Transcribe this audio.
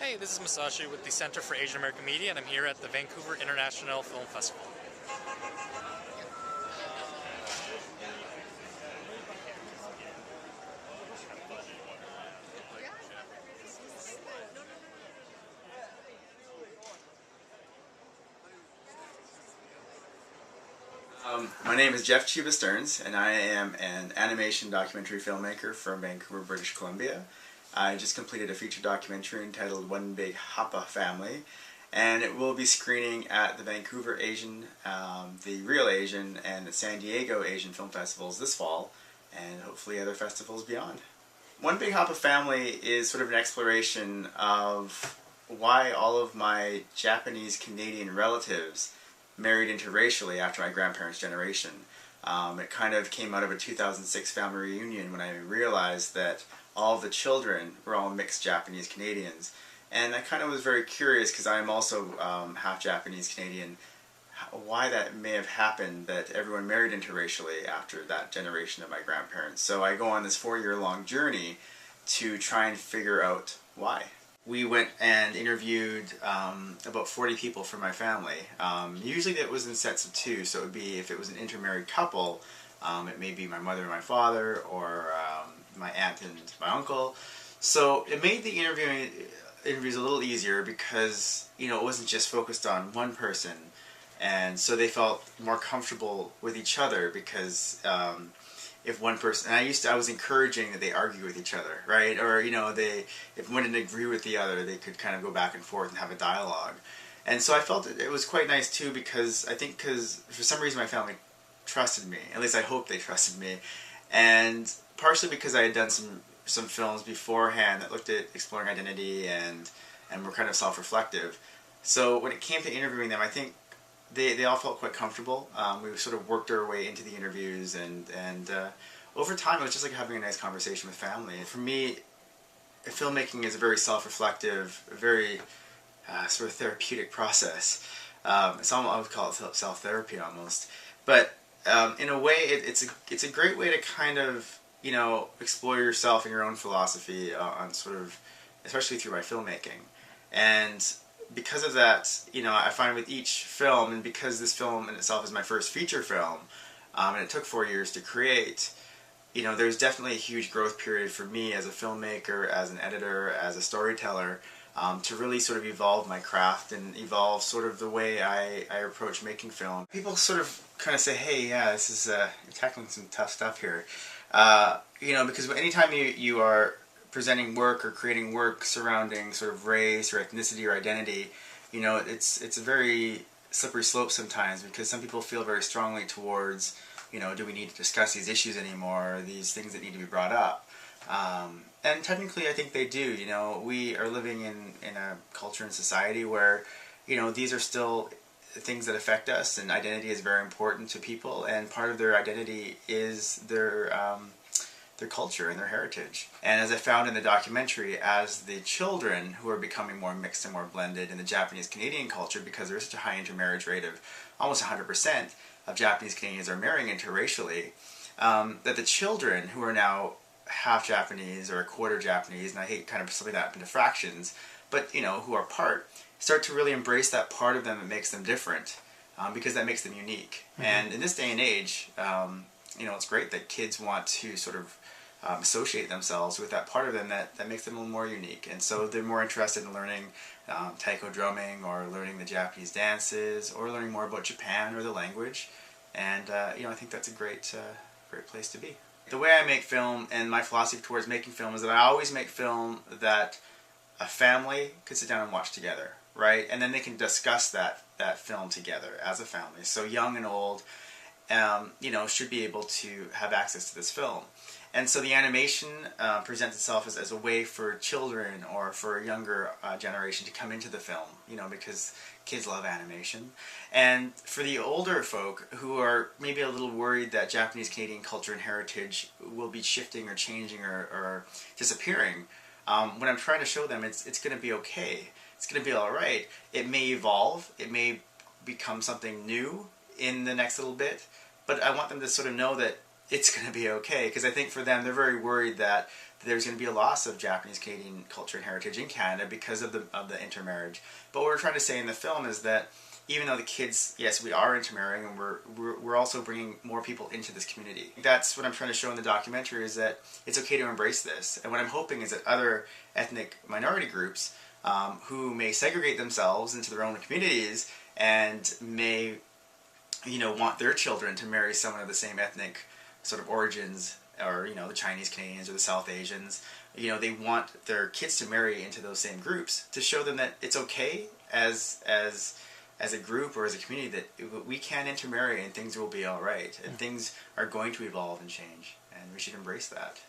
Hi, this is Masashi with the Center for Asian American Media, and I'm here at the Vancouver International Film Festival. My name is Jeff Chiba Stearns, and I am an animation documentary filmmaker from Vancouver, British Columbia. I just completed a feature documentary entitled Big Hapa Family, and it will be screening at the Vancouver Asian, the Real Asian, and the San Diego Asian Film Festivals this fall, and hopefully other festivals beyond. Big Hapa Family is sort of an exploration of why all of my Japanese-Canadian relatives married interracially after my grandparents' generation. It kind of came out of a 2006 family reunion when I realized that all of the children were all mixed Japanese-Canadians. And I kind of was very curious, because I'm also half Japanese-Canadian, why that may have happened, that everyone married interracially after that generation of my grandparents. So I go on this 4-year-long journey to try and figure out why. We went and interviewed about 40 people from my family. Usually it was in sets of 2, so it would be, if it was an intermarried couple, it may be my mother and my father, or my aunt and my uncle. So it made the interviews a little easier, because it wasn't just focused on one person, and so they felt more comfortable with each other, because if one person, and I was encouraging that they argue with each other, right? Or, if one didn't agree with the other, they could kind of go back and forth and have a dialogue. And so I felt it was quite nice too, because for some reason my family trusted me. At least I hope they trusted me. And partially because I had done some films beforehand that looked at exploring identity and were kind of self-reflective. So when it came to interviewing them, I think they all felt quite comfortable. We sort of worked our way into the interviews, and over time it was just like having a nice conversation with family. And for me, filmmaking is a very self-reflective, very sort of therapeutic process. I would call it self-therapy almost. But in a way, it's a great way to kind of explore yourself and your own philosophy on sort of, especially through my filmmaking. And because of that, I find with each film, and because this film in itself is my first feature film, and it took 4 years to create, there's definitely a huge growth period for me as a filmmaker, as an editor, as a storyteller, to really sort of evolve my craft and evolve sort of the way I approach making film. People sort of kind of say, hey, yeah, this is, you're tackling some tough stuff here. Because anytime you are presenting work or creating work surrounding sort of race or ethnicity or identity, it's a very slippery slope sometimes, because some people feel very strongly towards, do we need to discuss these issues anymore, or these things that need to be brought up? And technically I think they do. We are living in a culture and society where, these are still things that affect us, and identity is very important to people, and part of their identity is their culture and their heritage. And as I found in the documentary, as the children who are becoming more mixed and more blended in the Japanese-Canadian culture, because there is such a high intermarriage rate of almost 100% of Japanese Canadians are marrying interracially, that the children who are now half Japanese or a quarter Japanese, and I hate kind of splitting that up into fractions, but who are part, start to really embrace that part of them that makes them different, because that makes them unique. Mm-hmm. And in this day and age, it's great that kids want to sort of associate themselves with that part of them that makes them a little more unique. And so they're more interested in learning taiko drumming, or learning the Japanese dances, or learning more about Japan or the language. And I think that's a great place to be. The way I make film and my philosophy towards making film is that I always make film that a family could sit down and watch together, right? And then they can discuss that film together as a family. So young and old, should be able to have access to this film. And so the animation presents itself as a way for children or for a younger generation to come into the film, because kids love animation. And for the older folk who are maybe a little worried that Japanese-Canadian culture and heritage will be shifting or changing or disappearing, what I'm trying to show them, it's going to be okay. It's going to be all right. It may evolve. It may become something new in the next little bit. But I want them to sort of know that it's going to be okay. Because I think for them, they're very worried that there's going to be a loss of Japanese Canadian culture and heritage in Canada because of the intermarriage. But what we're trying to say in the film is that even though the kids, yes, we are intermarrying, and we're also bringing more people into this community. That's what I'm trying to show in the documentary, is that it's okay to embrace this. And what I'm hoping is that other ethnic minority groups who may segregate themselves into their own communities and may, want their children to marry someone of the same ethnic sort of origins, or the Chinese Canadians or the South Asians, they want their kids to marry into those same groups, to show them that it's okay as a group or as a community that we can intermarry and things will be all right, and things are going to evolve and change, and we should embrace that.